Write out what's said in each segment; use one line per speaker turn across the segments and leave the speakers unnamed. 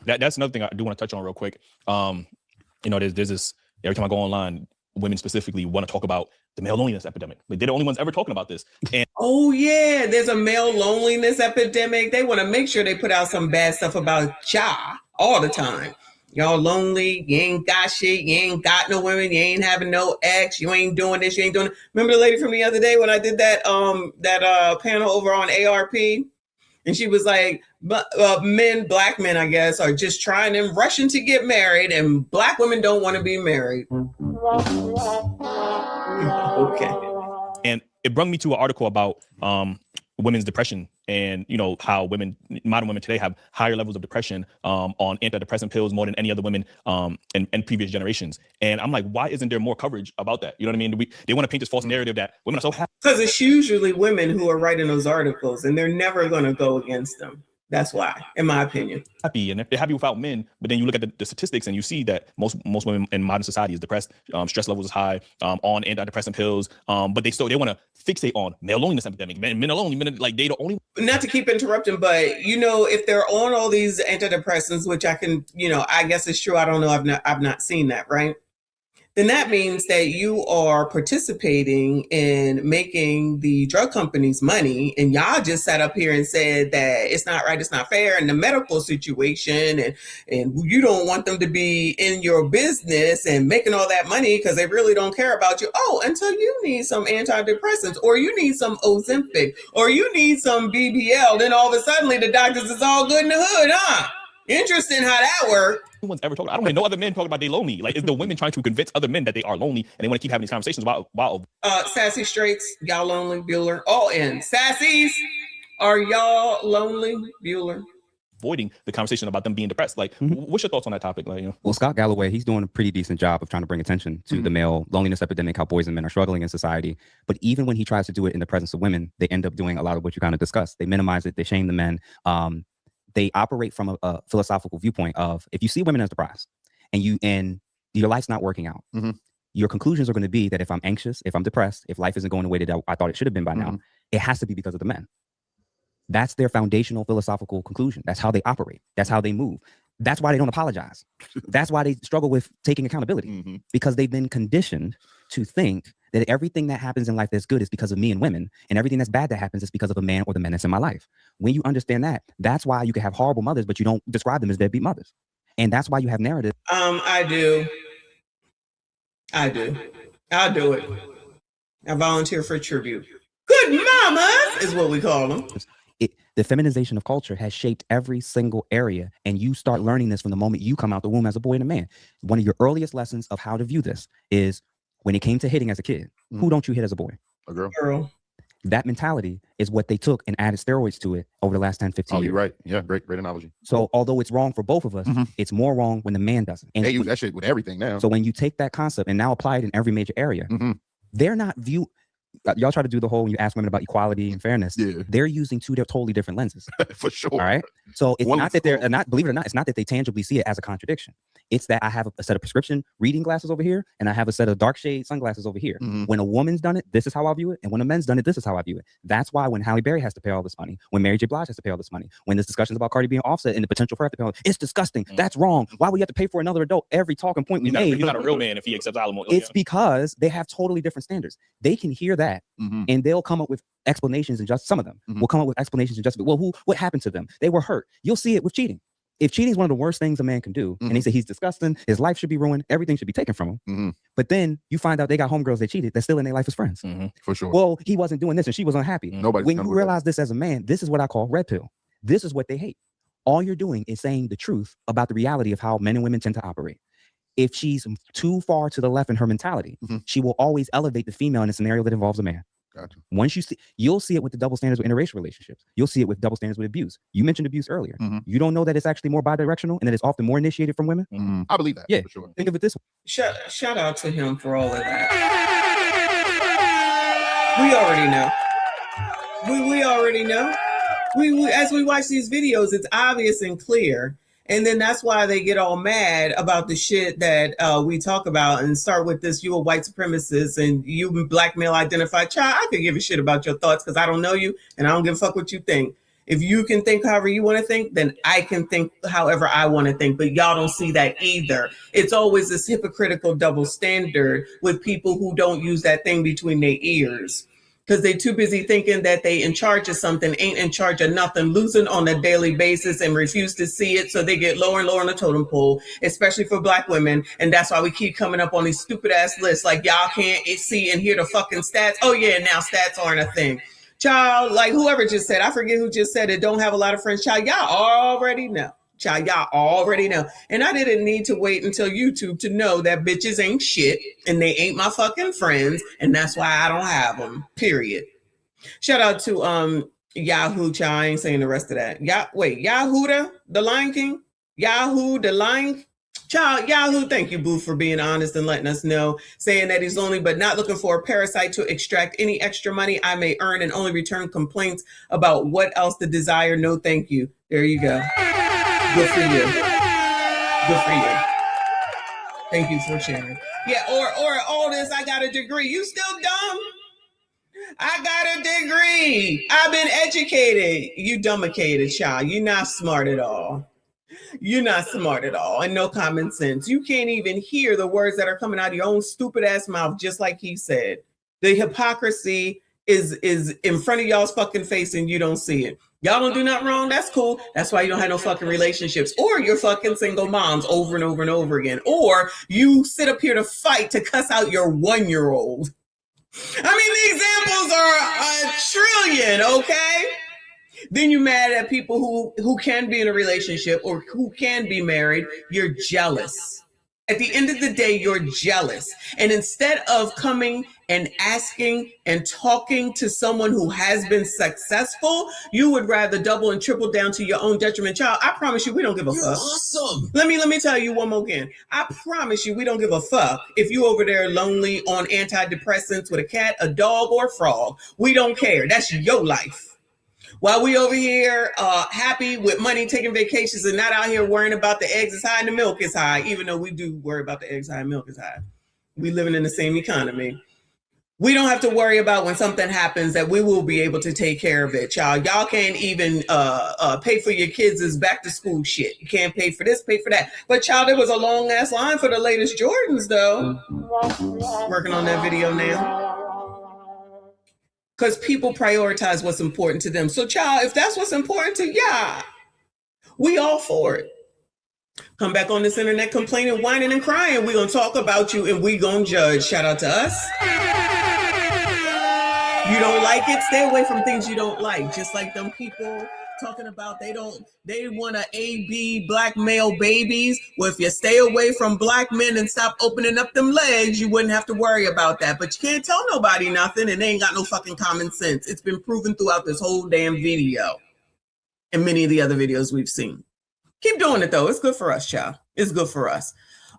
That's another thing I do want to touch on real quick. There's this, every time I go online, women specifically want to talk about the male loneliness epidemic. Like, they're the only ones ever talking about this. And
oh yeah, there's a male loneliness epidemic. They want to make sure they put out some bad stuff about y'all all the time. Y'all lonely, you ain't got shit, you ain't got no women, you ain't having no ex, you ain't doing this, you ain't doing it. Remember the lady from the other day when I did that panel over on ARP? And she was like, black men, I guess, are just trying and rushing to get married, and black women don't want to be married. Okay.
And it brought me to an article about women's depression, and how modern women today have higher levels of depression on antidepressant pills more than any other women in previous generations. And I'm like, why isn't there more coverage about that? You know what I mean? They want to paint this false narrative that women are so happy.
Because it's usually women who are writing those articles, and they're never going to go against them. That's why, in my opinion.
Happy, and they're happy without men, but then you look at the statistics and you see that most women in modern society is depressed, stress levels is high, on antidepressant pills, but they want to fixate on male loneliness epidemic. Men are lonely, like they the only.
Not to keep interrupting, but if they're on all these antidepressants, which I can, I guess it's true. I don't know. I've not seen that, right? Then that means that you are participating in making the drug companies money. And y'all just sat up here and said that it's not right, it's not fair in the medical situation. And you don't want them to be in your business and making all that money because they really don't care about you. Oh, until you need some antidepressants, or you need some Ozempic, or you need some BBL. Then all of a sudden the doctors is all good in the hood, huh? Interesting how that works.
No one's ever talking. I don't hear no other men talking about they lonely. Like, it's the women trying to convince other men that they are lonely, and they want to keep having these conversations about.
Sassy straights, y'all lonely? Bueller, all in. Sassies, are y'all lonely? Bueller.
Avoiding the conversation about them being depressed. Like, what's your thoughts on that topic? Like,
Well, Scott Galloway, he's doing a pretty decent job of trying to bring attention to the male loneliness epidemic, how boys and men are struggling in society. But even when he tries to do it in the presence of women, they end up doing a lot of what you kind of discussed. They minimize it. They shame the men. They operate from a philosophical viewpoint of, if you see women as depressed and your life's not working out, your conclusions are going to be that if I'm anxious, if I'm depressed, if life isn't going the way that I thought it should have been by now, it has to be because of the men. That's their foundational philosophical conclusion. That's how they operate. That's how they move. That's why they don't apologize. That's why they struggle with taking accountability, because they've been conditioned to think that everything that happens in life that's good is because of me and women, and everything that's bad that happens is because of a man or the men that's in my life. When you understand that, that's why you can have horrible mothers, but you don't describe them as deadbeat mothers. And that's why you have narrative.
I do. I'll do it. I volunteer for tribute. Good mamas is what we call them.
The feminization of culture has shaped every single area, and you start learning this from the moment you come out the womb as a boy and a man. One of your earliest lessons of how to view this is when it came to hitting as a kid, who don't you hit as a boy?
A girl.
That mentality is what they took and added steroids to it over the last 10, 15 years.
You're right. Yeah, great analogy.
So although it's wrong for both of us, it's more wrong when the man does it. And
they use that shit with everything now.
So when you take that concept and now apply it in every major area, they're not y'all try to do the whole, when you ask women about equality and fairness, they're using two totally different lenses.
For sure.
All right. So it's not that they're not, believe it or not, it's not that they tangibly see it as a contradiction. It's that I have a set of prescription reading glasses over here, and I have a set of dark shade sunglasses over here. When a woman's done it, this is how I view it. And when a man's done it, this is how I view it. That's why when Halle Berry has to pay all this money, when Mary J. Blige has to pay all this money, when there's discussions about Cardi being Offset and the potential for her to pay all, it's disgusting. That's wrong. Why would you have to pay for another adult? Every talking point we made.
He's not a real man if he accepts alimony.
It's because they have totally different standards. They can hear that, and they'll come up with explanations, and just some of them will come up with explanations and just, well, what happened to them? They were hurt. You'll see it with cheating. If cheating is one of the worst things a man can do, and they say he's disgusting, his life should be ruined, everything should be taken from him. But then you find out they got homegirls they cheated that's still in their life as friends.
For sure.
Well, he wasn't doing this and she was unhappy. When you realize this as a man, this is what I call red pill. This is what they hate. All you're doing is saying the truth about the reality of how men and women tend to operate. If she's too far to the left in her mentality, she will always elevate the female in a scenario that involves a man.
Gotcha.
Once you'll see it with the double standards with interracial relationships. You'll see it with double standards with abuse. You mentioned abuse earlier. You don't know that it's actually more bidirectional and that it's often more initiated from women?
I believe that.
Yeah.
For sure.
Think of it this way.
Shout out to him for all of that. We already know. We already know. We as we watch these videos, it's obvious and clear. And then that's why they get all mad about the shit that we talk about and start with this, you a white supremacist and you black male identified. Child, I could give a shit about your thoughts because I don't know you and I don't give a fuck what you think. If you can think however you want to think, then I can think however I want to think. But y'all don't see that either. It's always this hypocritical double standard with people who don't use that thing between their ears. Because they're too busy thinking that they in charge of something, ain't in charge of nothing, losing on a daily basis and refuse to see it. So they get lower and lower on the totem pole, especially for Black women. And that's why we keep coming up on these stupid ass lists. Like y'all can't see and hear the fucking stats. Oh yeah, now stats aren't a thing. Child, like whoever just said, I forget who just said it, don't have a lot of friends. Child, y'all already know. Child, y'all already know. And I didn't need to wait until YouTube to know that bitches ain't shit and they ain't my fucking friends. And that's why I don't have them, period. Shout out to Yahoo, child. I ain't saying the rest of that. Yahoo, the Lion King? Yahoo, the Lion Child, Yahoo, thank you, Boo, for being honest and letting us know, saying that he's lonely but not looking for a parasite to extract any extra money I may earn and only return complaints about what else the desire. No, thank you. There you go. Good for you. Good for you. Thank you for sharing. Yeah, or all this, I got a degree. You still dumb? I got a degree. I've been educated. You dumbicated, child. You're not smart at all. You're not smart at all and no common sense. You can't even hear the words that are coming out of your own stupid ass mouth, just like he said. The hypocrisy is in front of y'all's fucking face and you don't see it. Y'all don't do nothing wrong. That's cool. That's why you don't have no fucking relationships, or you're fucking single moms over and over and over again, or you sit up here to fight to cuss out your 1-year-old. I mean, the examples are a trillion, okay? Then you're mad at people who can be in a relationship or who can be married. You're jealous. At the end of the day, you're jealous. And instead of coming and asking and talking to someone who has been successful, you would rather double and triple down to your own detriment. Child, I promise you, we don't give a fuck. Awesome. Let me tell you one more again. I promise you, we don't give a fuck if you over there lonely on antidepressants with a cat, a dog, or a frog. We don't care. That's your life. While we over here happy with money, taking vacations, and not out here worrying about the eggs is high and the milk is high, even though we do worry about the eggs high and milk is high. We living in the same economy. We don't have to worry about when something happens that we will be able to take care of it, child. Y'all can't even pay for your kids' back to school shit. You can't pay for this, pay for that. But child, there was a long ass line for the latest Jordans though. Working on that video now. Because people prioritize what's important to them. So, child, if that's what's important to y'all, we all for it. Come back on this internet complaining, whining, and crying. We're going to talk about you and we going to judge. Shout out to us. You don't like it? Stay away from things you don't like. Just like them people talking about they want to AB black male babies. Well, if you stay away from black men and stop opening up them legs, you wouldn't have to worry about that. But you can't tell nobody nothing and they ain't got no fucking common sense. It's been proven throughout this whole damn video and many of the other videos we've seen. Keep doing it though. It's good for us, child. It's good for us.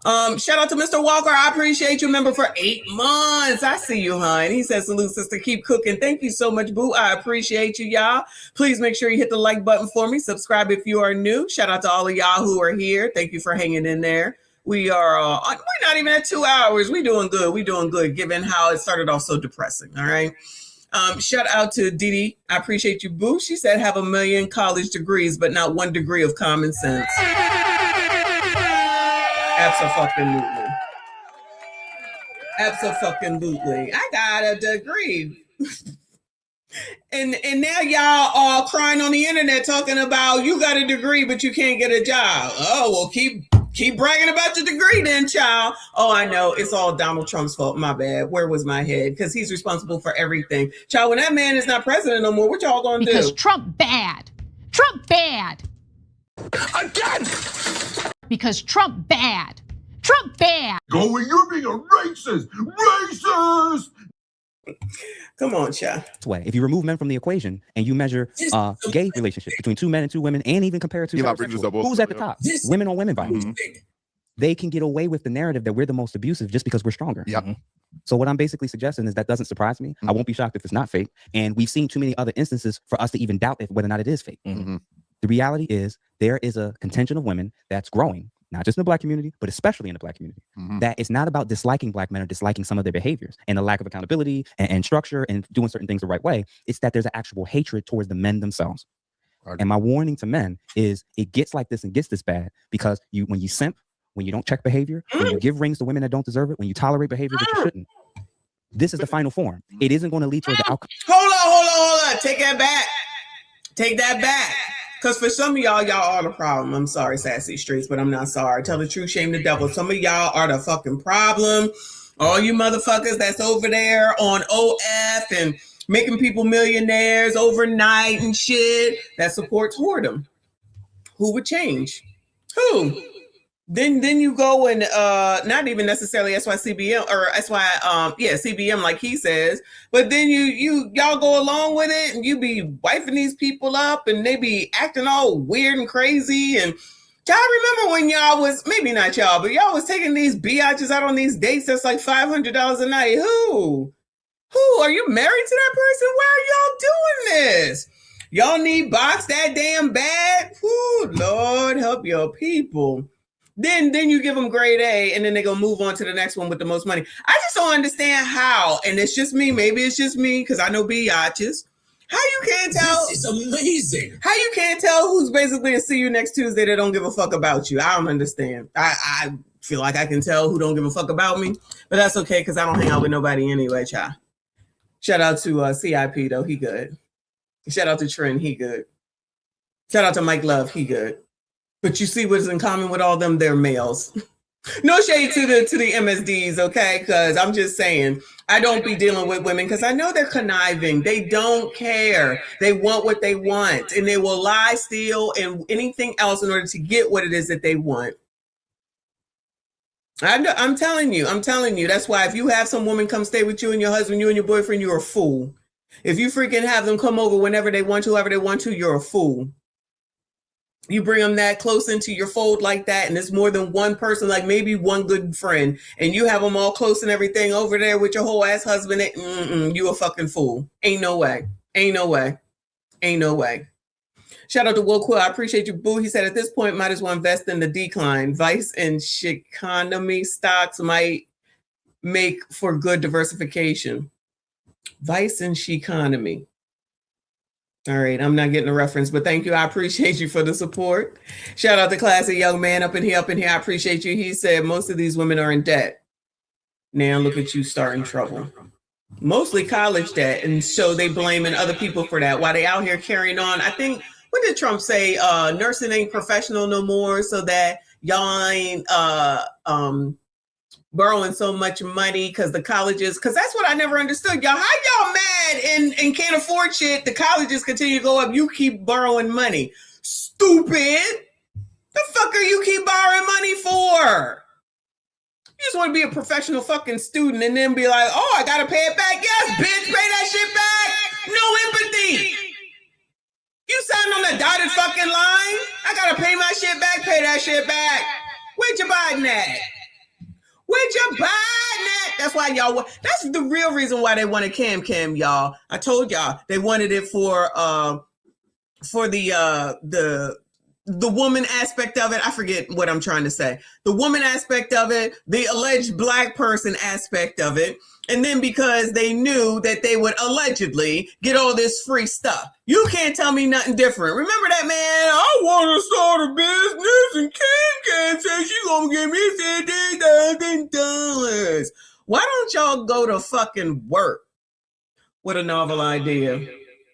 Shout out to Mr. Walker. I appreciate you, member, for 8 months. I see you, hon. He says, salute, sister. Keep cooking. Thank you so much, boo. I appreciate you, y'all. Please make sure you hit the like button for me. Subscribe if you are new. Shout out to all of y'all who are here. Thank you for hanging in there. We are, we're not even at 2 hours. We doing good. We doing good, given how it started off so depressing. All right. Shout out to Didi. I appreciate you, boo. She said, have 1 million college degrees, but not 1 degree of common sense. Abso-fucking-lutely. Abso-fucking-lutely. I got a degree. and now y'all are crying on the internet talking about you got a degree, but you can't get a job. Oh, well, keep bragging about your degree then, child. Oh, I know. It's all Donald Trump's fault. My bad. Where was my head? Because he's responsible for everything. Child, when that man is not president no more, what y'all gonna do?
Because Trump bad. Trump bad.
Again!
Because Trump bad. Trump bad.
Going, you're being a racist. Racist!
Come on, child.
Way. If you remove men from the equation and you measure gay relationships between 2 men and 2 women, and even compare it to heterosexual, who's at the top? Women on women violence. They can get away with the narrative that we're the most abusive just because we're stronger.
Yep.
So what I'm basically suggesting is that doesn't surprise me. I won't be shocked if it's not fake. And we've seen too many other instances for us to even doubt whether or not it is fake. The reality is there is a contingent of women that's growing, not just in the black community, but especially in the black community, that it's not about disliking black men or disliking some of their behaviors and the lack of accountability and structure and doing certain things the right way. It's that there's an actual hatred towards the men themselves. And my warning to men is it gets like this and gets this bad because when you simp, when you don't check behavior, when you give rings to women that don't deserve it, when you tolerate behavior that you shouldn't, this is the final form. It isn't going to lead to the outcome.
Hold on. Take that back. Take that back. Because for some of y'all are the problem. I'm sorry, Sassy Streets, but I'm not sorry. Tell the truth, shame the devil. Some of y'all are the fucking problem. All you motherfuckers that's over there on OF and making people millionaires overnight and shit that supports whoredom. Who would change? Who? Then you go and not even necessarily SYCBM or CBM like he says, but then y'all go along with it and you be wifing these people up and they be acting all weird and crazy. And y'all remember when y'all was, maybe not y'all, but y'all was taking these biatches out on these dates that's like $500 a night. Who? Are you married to that person? Why are y'all doing this? Y'all need box that damn bad? Whoo, Lord help your people. Then you give them grade A and then they go move on to the next one with the most money. I just don't understand how, and it's just me, maybe it's just me because I know biatches. How you can't tell?
This is amazing.
How you can't tell who's basically a see you next Tuesday that don't give a fuck about you? I don't understand. I feel like I can tell who don't give a fuck about me, but that's okay because I don't hang out with nobody anyway, child. Shout out to CIP though, he good. Shout out to Trent, he good. Shout out to Mike Love, he good. But you see what's in common with all them? They're males. No shade to the MSDs, okay? Because I'm just saying, I don't be dealing with women because I know they're conniving. They don't care. They want what they want. And they will lie, steal, and anything else in order to get what it is that they want. I'm telling you. That's why if you have some woman come stay with you and your husband, you and your boyfriend, you're a fool. If you freaking have them come over whenever they want to, whoever they want to, you're a fool. You bring them that close into your fold like that, and it's more than one person, like maybe one good friend, and you have them all close and everything over there with your whole ass husband. You a fucking fool. Ain't no way. Shout out to Will Quill. I appreciate you, boo. He said at this point, might as well invest in the decline. Vice and economy stocks might make for good diversification. Vice and economy. All right, I'm not getting a reference, but thank you. I appreciate you for the support. Shout out to classy young man up in here. I appreciate you. He said most of these women are in debt. Now look at you starting trouble. Mostly college debt, and so they blaming other people for that. While they out here carrying on, I think, what did Trump say? Nursing ain't professional no more, so that y'all ain't borrowing so much money because the colleges, because that's what I never understood. Y'all, how y'all mad and can't afford shit? The colleges continue to go up. You keep borrowing money. Stupid. The fuck are you keep borrowing money for? You just want to be a professional fucking student and then be like, oh, I gotta pay it back. Yes, bitch, pay that shit back. No empathy. You signed on the dotted fucking line. I gotta pay my shit back, pay that shit back. Where'd you buy that? That's why y'all, that's the real reason why they wanted Cam, y'all. I told y'all they wanted it for the woman aspect of it. I forget what I'm trying to say. The woman aspect of it, the alleged black person aspect of it. And then because they knew that they would allegedly get all this free stuff. You can't tell me nothing different. Remember that, man? I want to start a business and Cam says she's going to give me $50,000. Why don't y'all go to fucking work? What a novel idea.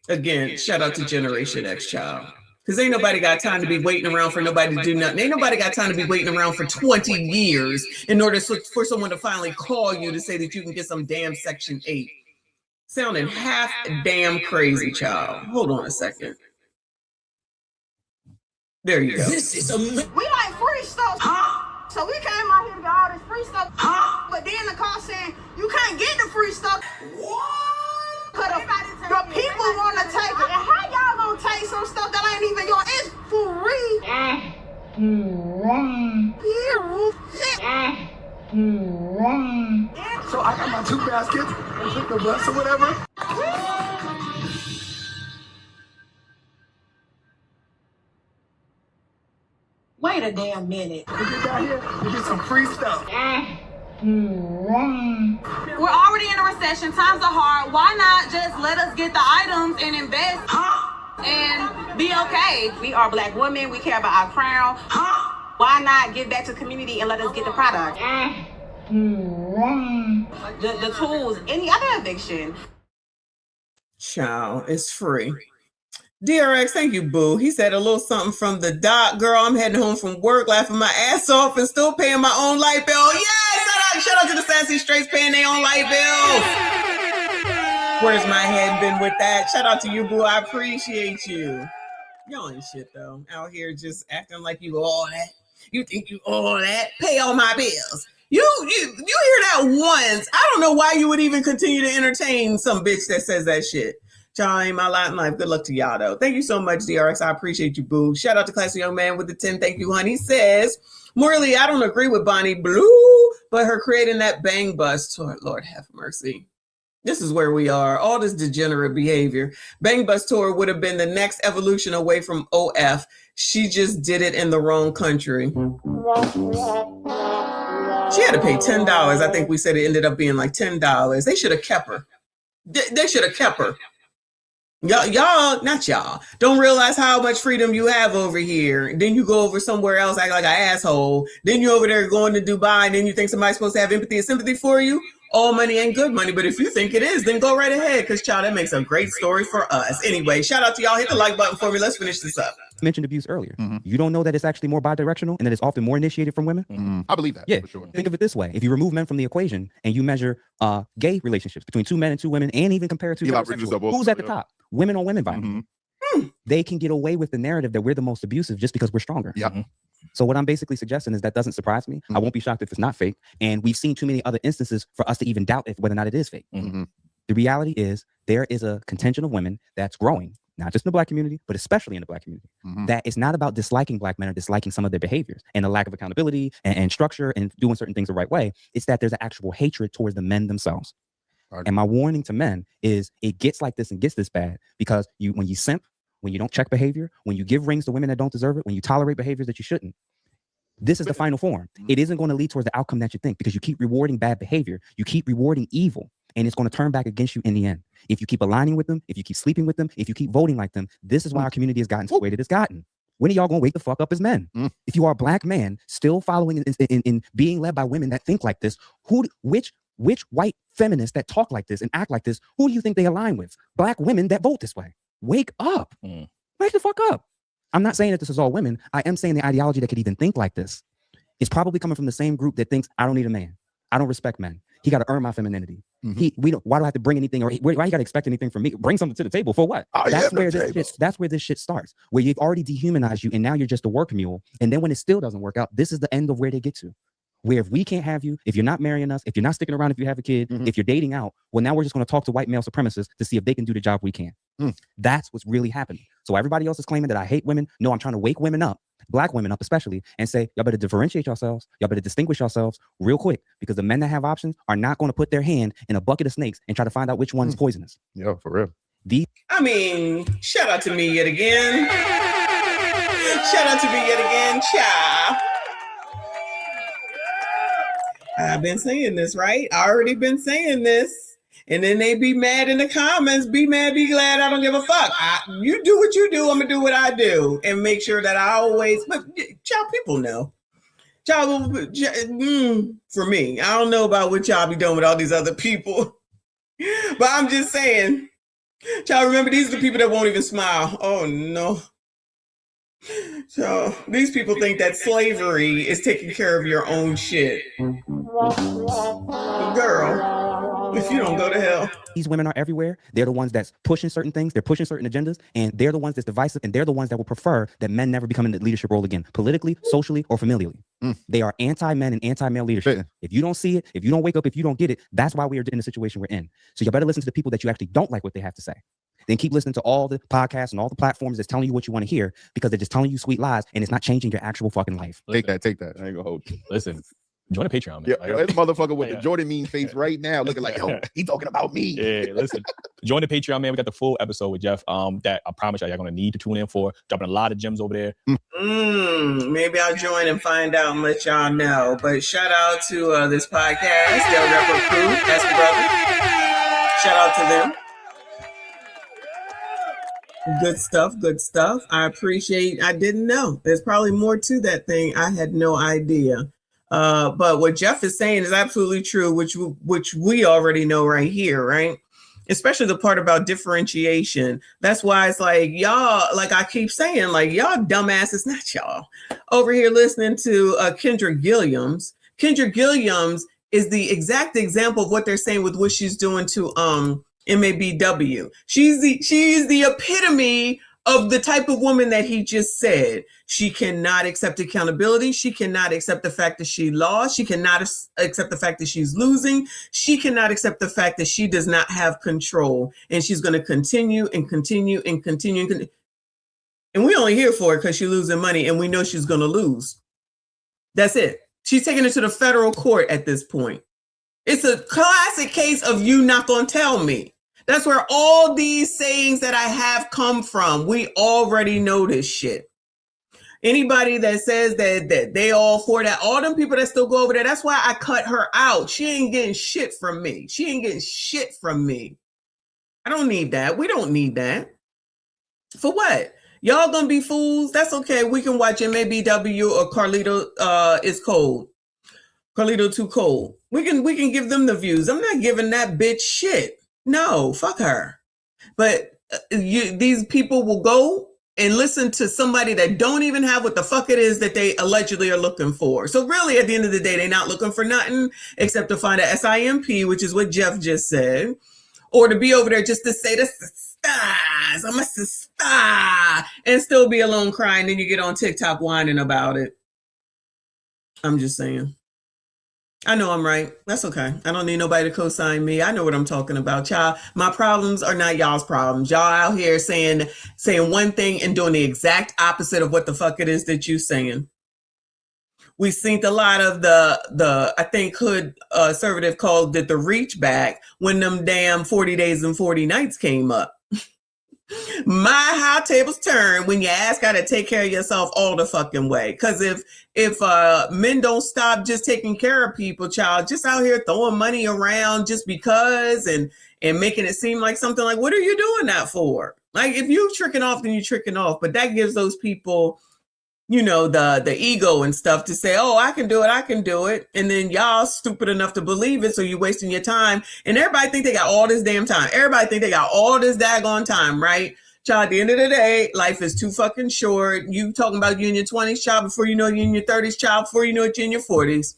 Again, shout out to Generation X, child. Because ain't nobody got time to be waiting around for nobody to do nothing. Ain't nobody got time to be waiting around for 20 years in order for someone to finally call you to say that you can get some damn Section 8. Sounding half damn crazy, child. Hold on a second. There you go.
This is amazing.
We like free stuff. Huh? So we came out here to get all this free stuff. Huh? But then the car saying, you can't get the free stuff. What? The people want to take it. And how y'all gonna take some stuff that ain't even yours? It's free.
So I got my 2 baskets and took the bus or whatever.
Wait a damn minute.
We get down here, we get some free stuff.
We're already in a recession. Times are hard. Why not just let us get the items and invest?
Huh?
and be okay. We are Black women. We care about our crown. Why not give back to the community and let us get the product? The tools, any other eviction.
Child, it's free. DRX, thank you, boo. He said a little something from the doc. Girl, I'm heading home from work, laughing my ass off and still paying my own light bill. Yeah, shout out to the Sassy Straights paying their own light bills. Where's my head been with that? Shout out to you, boo. I appreciate you. Y'all ain't shit, though. Out here just acting like you all that. You think you all that? Pay all my bills. You hear that once. I don't know why you would even continue to entertain some bitch that says that shit. Y'all ain't my lot in life. Good luck to y'all, though. Thank you so much, DRX. I appreciate you, boo. Shout out to Classy Young Man with the 10. Thank you, honey. Says, Morley, I don't agree with Bonnie Blue, but her creating that bang bus tour, Lord have mercy. This is where we are. All this degenerate behavior. Bang Bus Tour would have been the next evolution away from OF. She just did it in the wrong country. She had to pay $10. I think we said it ended up being like $10. They should have kept her. They should have kept her. Y'all, not y'all, don't realize how much freedom you have over here. Then you go over somewhere else, act like an asshole. Then you over there going to Dubai, and then you think somebody's supposed to have empathy and sympathy for you. All money ain't good money, but if you think it is, then go right ahead, because, child, that makes a great story for us. Anyway, shout out to y'all. Hit the like button for me. Let's finish this up.
Mentioned abuse earlier. You don't know that it's actually more bidirectional and that it's often more initiated from women?
I believe that.
Yeah,
for sure.
Think of it this way. If you remove men from the equation and you measure gay relationships between two men and two women, and even compare it to heterosexual, who's at the top? Women on women violence. They can get away with the narrative that we're the most abusive just because we're stronger.
Yeah.
So what I'm basically suggesting is that doesn't surprise me. I won't be shocked if it's not fake. And we've seen too many other instances for us to even doubt whether or not it is fake. The reality is there is a contingent of women that's growing, not just in the Black community, but especially in the Black community, that it's not about disliking Black men or disliking some of their behaviors and the lack of accountability and structure and doing certain things the right way. It's that there's an actual hatred towards the men themselves. And my warning to men is it gets like this and gets this bad because when you simp, when you don't check behavior, when you give rings to women that don't deserve it, when you tolerate behaviors that you shouldn't, this is the final form. It isn't going to lead towards the outcome that you think because you keep rewarding bad behavior. You keep rewarding evil, and it's going to turn back against you in the end. If you keep aligning with them, if you keep sleeping with them, if you keep voting like them, this is why our community has gotten to the way that it's gotten. When are y'all going to wake the fuck up as men? If you are a Black man still following and being led by women that think like this, which white feminists that talk like this and act like this, who do you think they align with? Black women that vote this way. Wake up. Wake the fuck up. I'm not saying that this is all women. I am saying the ideology that could even think like this is probably coming from the same group that thinks I don't need a man. I don't respect men. He got to earn my femininity. Why do I have to bring anything, or why you got to expect anything from me? Bring something to the table for what? That's where this shit starts, where you've already dehumanized you and now you're just a work mule. And then when it still doesn't work out, this is the end of where they get to. Where if we can't have you, if you're not marrying us, if you're not sticking around, if you have a kid, if you're dating out, well, now we're just going to talk to white male supremacists to see if they can do the job we can. That's what's really happening. So everybody else is claiming that I hate women. No, I'm trying to wake women up, Black women up especially, and say, y'all better differentiate yourselves. Y'all better distinguish yourselves real quick, because the men that have options are not going to put their hand in a bucket of snakes and try to find out which one is poisonous.
Yeah, for real.
I mean, shout out to me yet again. Shout out to me yet again, child. I've been saying this, right? I already been saying this. And then they be mad in the comments. Be mad, be glad. I don't give a fuck. You do what you do. I'm going to do what I do. And make sure that I always, but y'all people know. Y'all, for me, I don't know about what y'all be doing with all these other people. But I'm just saying, y'all remember, these are the people that won't even smile. Oh, no. So these people think that slavery is taking care of your own shit. Girl, if you don't go to hell.
These women are everywhere. They're the ones that's pushing certain things. They're pushing certain agendas, and they're the ones that's divisive, and they're the ones that will prefer that men never become in the leadership role again, politically, socially, or familially. They are anti-men and anti-male leadership. If you don't see it, if you don't wake up, if you don't get it, that's why we are in the situation we're in. So you better listen to the people that you actually don't like what they have to say. Then keep listening to all the podcasts and all the platforms that's telling you what you want to hear, because they're just telling you sweet lies, and it's not changing your actual fucking life.
Take that. I ain't gonna hold you.
Listen, join the Patreon, man.
Yeah, this motherfucker with the Jordan mean face right now, looking like, yo, he talking about me.
Yeah, listen, join the Patreon, man. We got the full episode with Jeff. That I promise y'all gonna need to tune in for. Dropping a lot of gems over there.
Maybe I'll join and find out and let y'all know. But shout out to this podcast, the Rapper Crew, Ask a Brother. Shout out to them. Good stuff. Good stuff. I appreciate. I didn't know. There's probably more to that thing. I had no idea. But what Jeff is saying is absolutely true, which we already know right here, right? Especially the part about differentiation. That's why it's like y'all, like I keep saying, like y'all dumbasses, not y'all, over here listening to Kendra Gilliams. Kendra Gilliams is the exact example of what they're saying with what she's doing to MABW. She's the epitome of the type of woman that he just said. She cannot accept accountability. She cannot accept the fact that she lost. She cannot accept the fact that she's losing. She cannot accept the fact that she does not have control. And she's going to continue and continue and continue. And we only here for it because she's losing money and we know she's going to lose. That's it. She's taking it to the federal court at this point. It's a classic case of you not going to tell me. That's where all these sayings that I have come from. We already know this shit. Anybody that says that they all for that, all them people that still go over there, that's why I cut her out. She ain't getting shit from me. She ain't getting shit from me. I don't need that. We don't need that. For what? Y'all gonna be fools? That's okay. We can watch MABW or Carlito is cold. Carlito too cold. We can give them the views. I'm not giving that bitch shit. No, fuck her. But these people will go and listen to somebody that don't even have what the fuck it is that they allegedly are looking for. So really, at the end of the day, they're not looking for nothing except to find a SIMP, which is what Jeff just said, or to be over there just to say the stars, I'm a sister, and still be alone crying. Then you get on TikTok whining about it. I'm just saying. I know I'm right. That's okay. I don't need nobody to co-sign me. I know what I'm talking about, y'all. My problems are not y'all's problems. Y'all out here saying one thing and doing the exact opposite of what the fuck it is that you saying. We've seen a lot of the I think hood conservative called it the reach back when them damn 40 days and 40 nights came up. My how tables turn when you ask how to take care of yourself all the fucking way. Because if men don't stop just taking care of people, child, just out here throwing money around just because and making it seem like something like, what are you doing that for? Like, if you tricking off, then you tricking off. But that gives those people, you know, the ego and stuff to say, oh, I can do it. And then y'all stupid enough to believe it. So you're wasting your time. And everybody think they got all this damn time. Everybody think they got all this daggone time, right? Child, at the end of the day, life is too fucking short. You talking about you in your 20s, child, before you know you're in your 30s, child, before you know it, you're in your 40s.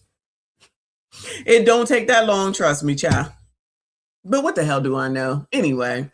It don't take that long, trust me, child. But what the hell do I know? Anyway,